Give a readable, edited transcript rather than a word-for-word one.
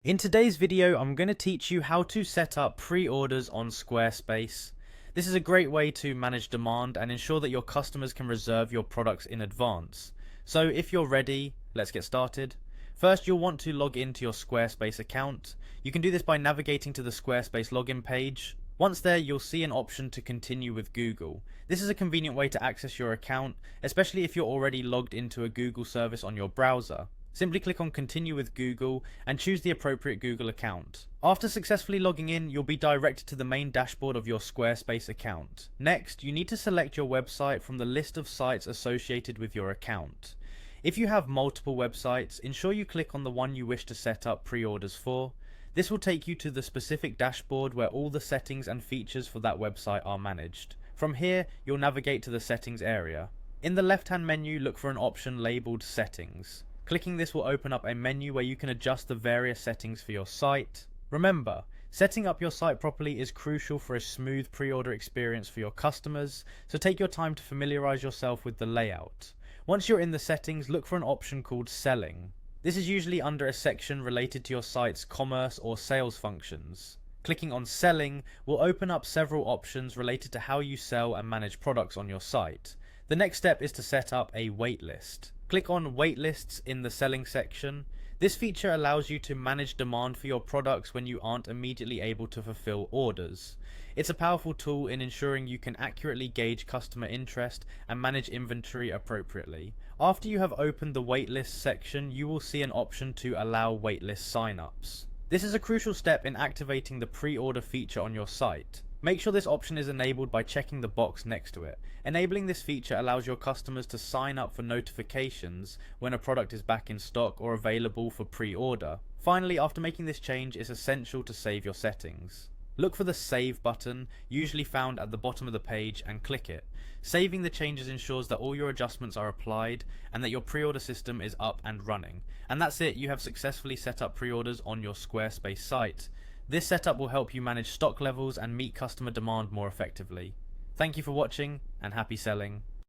In today's video, I'm going to teach you how to set up pre-orders on Squarespace. This is a great way to manage demand and ensure that your customers can reserve your products in advance. So if you're ready, let's get started. First, you'll want to log into your Squarespace account. You can do this by navigating to the Squarespace login page. Once there, you'll see an option to continue with Google. This is a convenient way to access your account, especially if you're already logged into a Google service on your browser. Simply click on Continue with Google and choose the appropriate Google account. After successfully logging in, you'll be directed to the main dashboard of your Squarespace account. Next, you need to select your website from the list of sites associated with your account. If you have multiple websites, ensure you click on the one you wish to set up pre-orders for. This will take you to the specific dashboard where all the settings and features for that website are managed. From here, you'll navigate to the settings area. In the left-hand menu, look for an option labeled Settings. Clicking this will open up a menu where you can adjust the various settings for your site. Remember, setting up your site properly is crucial for a smooth pre-order experience for your customers, so take your time to familiarize yourself with the layout. Once you're in the settings, look for an option called Selling. This is usually under a section related to your site's commerce or sales functions. Clicking on Selling will open up several options related to how you sell and manage products on your site. The next step is to set up a waitlist. Click on Waitlists in the Selling section. This feature allows you to manage demand for your products when you aren't immediately able to fulfill orders. It's a powerful tool in ensuring you can accurately gauge customer interest and manage inventory appropriately. After you have opened the waitlist section, you will see an option to allow waitlist signups. This is a crucial step in activating the pre-order feature on your site. Make sure this option is enabled by checking the box next to it. Enabling this feature allows your customers to sign up for notifications when a product is back in stock or available for pre-order. Finally, after making this change, it's essential to save your settings. Look for the Save button, usually found at the bottom of the page, and click it. Saving the changes ensures that all your adjustments are applied and that your pre-order system is up and running. And that's it, you have successfully set up pre-orders on your Squarespace site. This setup will help you manage stock levels and meet customer demand more effectively. Thank you for watching, and happy selling.